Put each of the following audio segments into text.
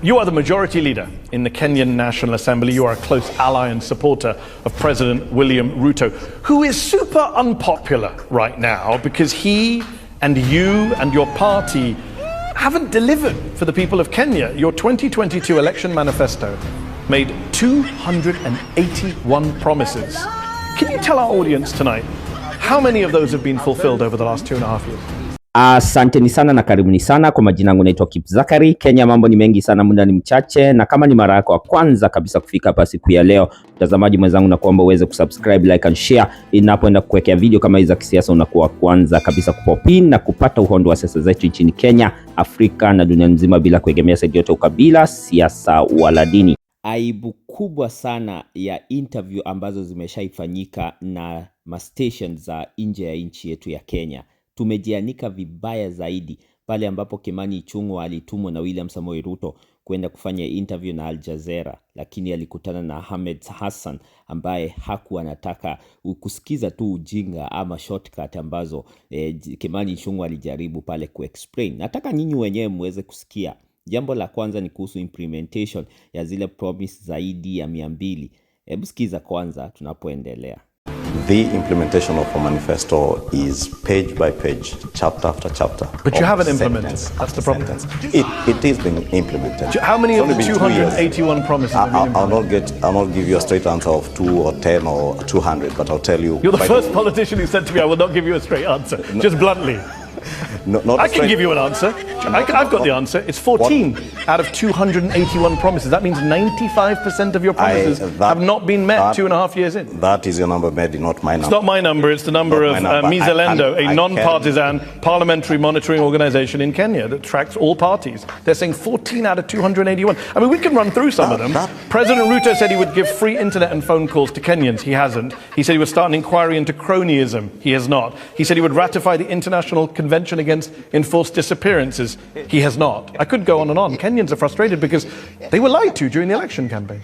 You are the majority leader in the Kenyan National Assembly. You are a close ally and supporter of President William Ruto, who is super unpopular right now because he and you and your party haven't delivered for the people of Kenya. Your 2022 election manifesto made 281 promises. Can you tell our audience tonight how many of those have been fulfilled over the last 2.5 years? Asanteni sana na karibuni sana. Kwa majina yangu naitwa Kip Zakari. Kenya mambo ni mengi sana, muda ni mchache, na kama ni mara yako ya kwanza kabisa kufika hapa siku ya leo, mtazamaji mwenzangu, nakuomba uweze kusubscribe, like and share. Inapoenda kuwekea video kama hizi za kisiasa, unakuwa kwanza kabisa kupopin na kupata uhondo wa siasa zetu nchini Kenya, Afrika na dunia nzima, bila kuegemea saidi yote ukabila, siasa wala dini. Aibu kubwa sana ya interview ambazo zimeshaifanyika na stations za nje ya nchi yetu ya Kenya. Tumejianika vibaya zaidi pale ambapo Kimani Ichungwa alitumwa na William Samoei Ruto kwenda kufanya interview na Aljazera, lakini alikutana na Mehdi Hassan ambaye hakuwa anataka kusikiza tu ujinga ama shortcut ambazo Kimani Ichungwa alijaribu pale kuexplain. Nataka nyinyi wenyewe muweze kusikia. Jambo la kwanza ni kuhusu implementation ya zile promise zaidi ya 200. Hebu sikiza kwanza tunapoendelea. The implementation of a manifesto is page by page, chapter after chapter. But you haven't implemented. That's the problem. It is being implemented. How many of the 281 promises have been implemented? I'll not give you a straight answer of 2 or 10 or 200, but I'll tell you. You're the first politician who said to me, I will not give you a straight answer, just bluntly. I can give you an answer. I've got the answer. It's 14 out of 281 promises. That means 95% of your promises have not been met 2.5 years in. That is your number, Mehdi, not my number. It's not my number. It's the number of Mizalendo, a non-partisan parliamentary monitoring organization in Kenya that tracks all parties. They're saying 14 out of 281. I mean, we can run through some of them. President Ruto said he would give free internet and phone calls to Kenyans. He hasn't. He said he would start an inquiry into cronyism. He has not. He said he would ratify the International Convention against enforced disappearances. He has not. I could go on and on. Kenyans are frustrated because they were lied to during the election campaign.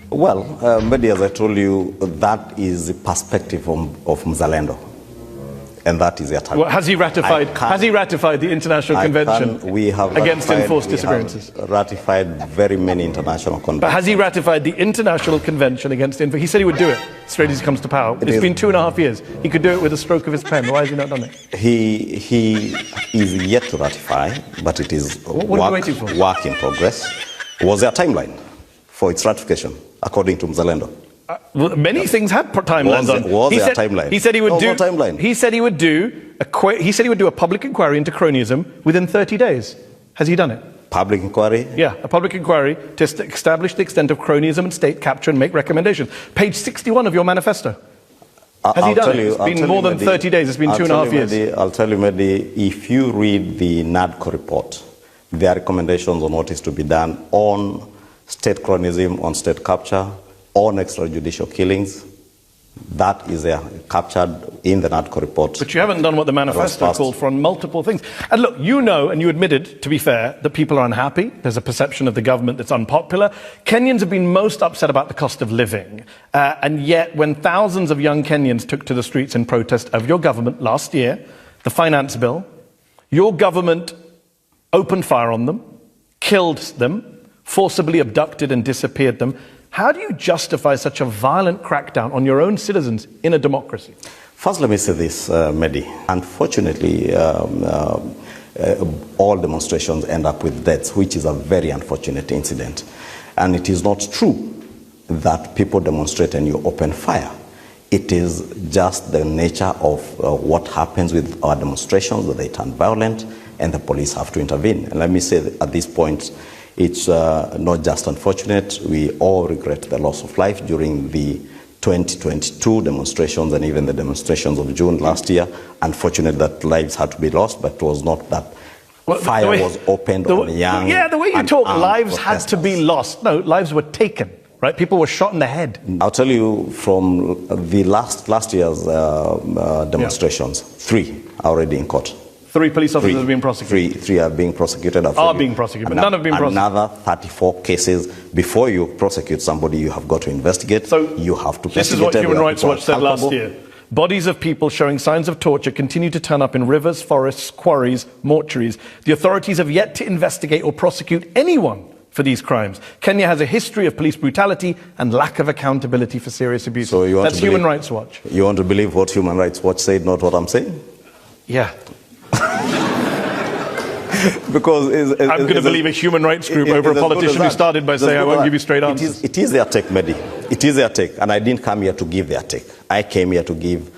Well, Mehdi, as I told you, that is the perspective of Mzalendo. And that is their target. Well, has he ratified the International Convention against enforced disappearances? We have ratified very many international conventions. But has he ratified the International Convention against He said he would do it straight as he comes to power. It's been 2.5 years. He could do it with a stroke of his pen. Why has he not done it? He is yet to ratify, but it is work in progress. Was there a timeline for its ratification, according to Mzalendo? Many things had timelines on. Was there a timeline? He said he would no do. Timeline. He said he would do a public inquiry into cronyism within 30 days. Has he done it? Public inquiry? Yeah, a public inquiry to establish the extent of cronyism and state capture and make recommendations. Page 61 of your manifesto. Has he done it? It's been more than 30 days. It's been 2.5 years. I'll tell you, Mehdi, if you read the NADCO report, there are recommendations on what is to be done on state cronyism, on state capture, on extrajudicial killings. That is captured in the NADCO report. But you haven't done what the manifesto called for on multiple things. And look, you know, and you admitted, to be fair, that people are unhappy. There's a perception of the government that's unpopular. Kenyans have been most upset about the cost of living. And yet, when thousands of young Kenyans took to the streets in protest of your government last year, the finance bill, your government opened fire on them, killed them, forcibly abducted and disappeared them. How do you justify such a violent crackdown on your own citizens in a democracy? First, let me say this, Mehdi. Unfortunately, all demonstrations end up with deaths, which is a very unfortunate incident. And it is not true that people demonstrate and you open fire. It is just the nature of what happens with our demonstrations, that they turn violent and the police have to intervene. And let me say that at this point, it's not just unfortunate. We all regret the loss of life during the 2022 demonstrations and even the demonstrations of June last year. Unfortunate that lives had to be lost, but it was not that fire was opened on young. Yeah, the way you talk, lives had to be lost. No, lives were taken, right? People were shot in the head. I'll tell you from the last year's demonstrations, 3 are already in court. 3 police officers have been prosecuted. Three are being prosecuted. Are being prosecuted, but none have been prosecuted. Another 34 cases. Before you prosecute somebody, you have got to investigate. So you have to. This is what Human Rights Watch said last year. Bodies of people showing signs of torture continue to turn up in rivers, forests, quarries, mortuaries. The authorities have yet to investigate or prosecute anyone for these crimes. Kenya has a history of police brutality and lack of accountability for serious abuse. So that's Human Rights Watch. You want to believe what Human Rights Watch said, not what I'm saying? Yeah. Because I'm going to believe a human rights group over a politician who started by saying, I won't give you straight answers. It is their take, Mehdi. It is their take. And I didn't come here to give their take. I came here to give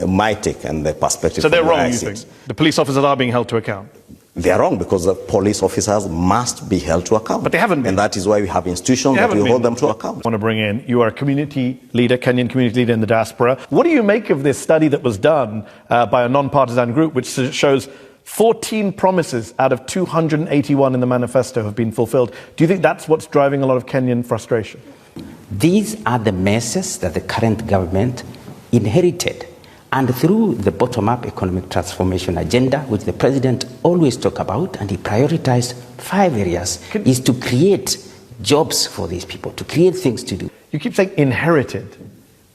my take and the perspective. So they're wrong, you think? The police officers are being held to account? They are wrong because the police officers must be held to account. But they haven't been. And that is why we have institutions that will hold them to account. I want to bring in, you are a community leader, Kenyan community leader in the diaspora. What do you make of this study that was done by a non-partisan group which shows 14 promises out of 281 in the manifesto have been fulfilled? Do you think that's what's driving a lot of Kenyan frustration? These are the messes that the current government inherited. And through the bottom-up economic transformation agenda, which the president always talks about, and he prioritized 5 areas, is to create jobs for these people, to create things to do. You keep saying inherited.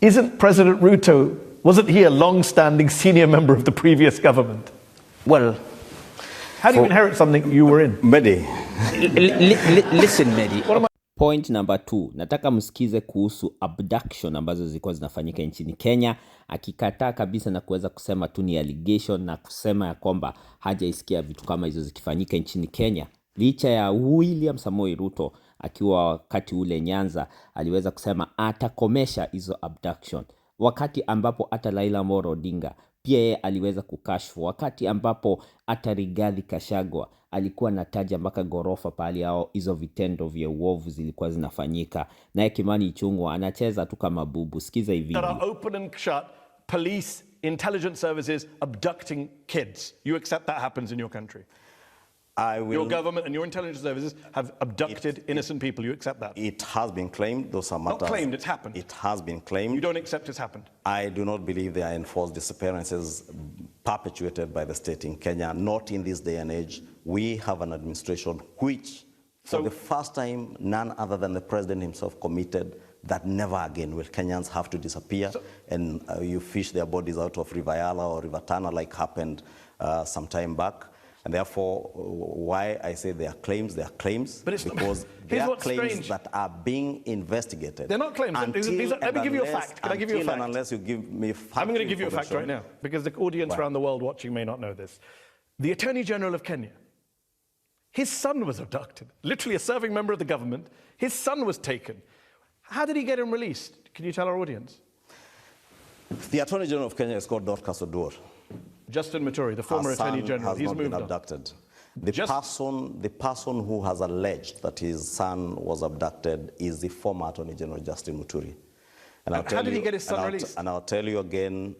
Isn't President Ruto, wasn't he a long-standing senior member of the previous government? Well, how do you inherit something you were in? Mehdi. Listen, Mehdi. Point number 2, nataka msikize kuhusu abduction ambazo zilikuwa zinafanyika nchini Kenya, akikataa kabisa na kuweza kusema tu ni allegation na kusema ya kwamba hajaisikia vitu kama hizo zikifanyika nchini Kenya. Licha ya William Samoei Ruto akiwa wakati ule Nyanza aliweza kusema atakomesha hizo abduction. Wakati ambapo hata Raila Amolo Odinga pia yeye aliweza kukashfu, wakati ambapo hata Rigathi Gachagua alikuwa anataja mpaka gorofa pale hao hizo vitendo vya uovu zilikuwa zinafanyika. Naye Kimani Ichungwa anacheza tu kama bubu. Sikiza hivi. There are open and shut police intelligence services abducting kids. You accept that happens in your country? Your government and your intelligence services have abducted innocent people. You accept that? It has been claimed. Those are matters. Not claimed, it's happened. It has been claimed. You don't accept it's happened? I do not believe there are enforced disappearances perpetuated by the state in Kenya. Not in this day and age. We have an administration which, for the first time, none other than the president himself committed that never again will Kenyans have to disappear and you fish their bodies out of River Yala or River Tana like happened some time back. And therefore, why I say they are claims, but it's because they are claims strange. That are being investigated. They're not claims. Let me give you a fact. Can I give you a fact? Unless you give me I'm going to give you a fact right now, because the audience around the world watching may not know this. The Attorney General of Kenya, his son was abducted. Literally a serving member of the government. His son was taken. How did he get him released? Can you tell our audience? The Attorney General of Kenya is called Dorcas Oduor. Justin Muturi, the former Attorney General, he's moved on. Abducted. The person who has alleged that his son was abducted is the former Attorney General, Justin Muturi. And how did he get his son released? And I'll tell you again,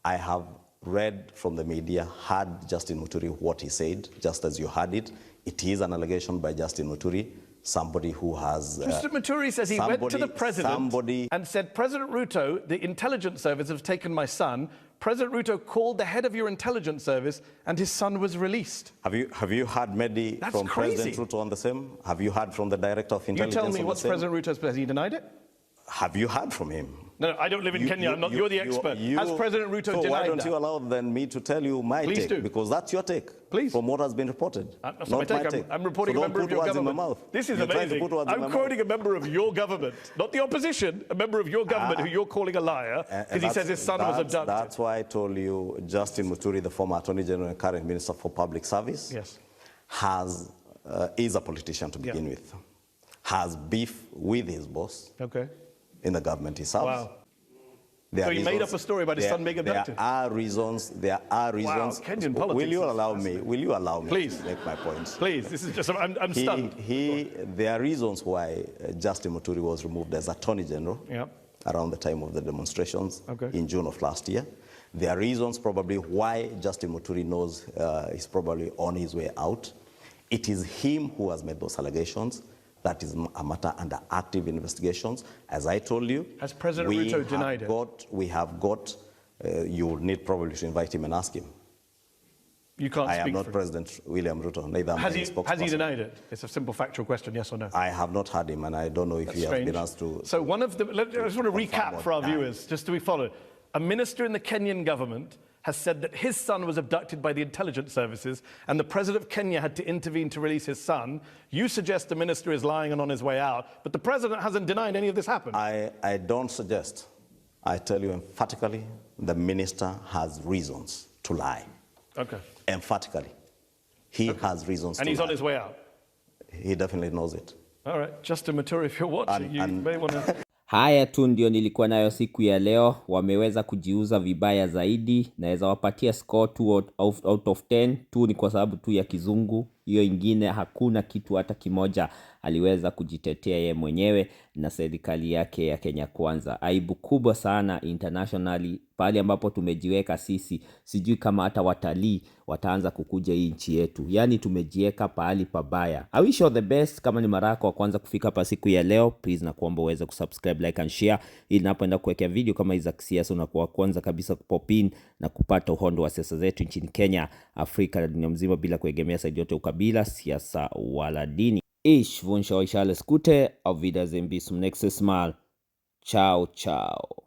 I have read from the media, heard Justin Muturi what he said, just as you heard it. It is an allegation by Justin Muturi, somebody who has... Mr. Muturi says he went to the president and said, President Ruto, the intelligence service have taken my son. President Ruto called the head of your intelligence service and his son was released. Have you heard Mehdi from President Ruto on the same? Have you heard from the director of intelligence? You tell me what's President Ruto's place. He denied it? Have you heard from him? No, I don't live in Kenya. You're the expert. Has President Ruto denied that? So why don't you allow then me to tell you my take? Do. Because that's your take. Please. From what has been reported. That's not my take. I'm reporting a member of your government. This is amazing. I'm quoting a member of your government, not the opposition, a member of your government who you're calling a liar because he says his son was abducted. That's why I told you Justin Muturi, the former Attorney General and current Minister for Public Service, is a politician to begin with, has beef with his boss. Okay. In the government he serves. Wow. So he made up a story about his son being abducted? There are reasons. Wow, Kenyan politics. Will you allow me Please. to make my point? Please, this is just, I'm stunned. There are reasons why Justin Muturi was removed as Attorney General around the time of the demonstrations in June of last year. There are reasons probably why Justin Muturi knows he's probably on his way out. It is him who has made those allegations. That is a matter under active investigations. As I told you, has President Ruto denied it? We have got, you would need probably to invite him and ask him. You can't speak I am not for President William Ruto, neither am I his spokesperson. Has he denied it? It's a simple factual question, yes or no? I have not heard him, and I don't know if he has been asked to... So one of the... I just want to recap for our viewers, just to be followed. a minister in the Kenyan government has said that his son was abducted by the intelligence services and the president of Kenya had to intervene to release his son. You suggest the minister is lying and on his way out, but the president hasn't denied any of this happened. I don't suggest. I tell you emphatically, the minister has reasons to lie. Okay. Emphatically. He has reasons to lie. And he's on his way out? He definitely knows it. All right. Justin Muturi, if you're watching, you may want to... Haya tu ndio nilikuwa nayo siku ya leo. Wameweza kujiuza vibaya zaidi. Naweza wapatia score 2 out of 10. 2 ni kwa sababu tu ya kizungu. Hiyo ingine hakuna kitu hata kimoja aliweza kujitetea yeye mwenyewe na serikali yake ya Kenya Kwanza. Aibu kubwa sana internationally, pale ambapo tumejiweka sisi. Sijui kama hata watalii wataanza kukuja hii nchi yetu. Yani tumejiweka pahali pabaya. I wish you all the best. Kama ni mara yako ya kwanza kufika hapa siku ya leo, please na kuomba uweze kusubscribe, like and share ili napoenda kuwekea video kama hizi za kisiasa unakuwa kwanza kabisa kupop in na kupata uhondo wa siasa zetu nchini Kenya, Afrika na dunia mzima bila kuegemea side yote ukabila, siasa wala dini. Ich wünsche euch alles Gute, auf Wiedersehen bis zum nächsten Mal. Ciao, ciao.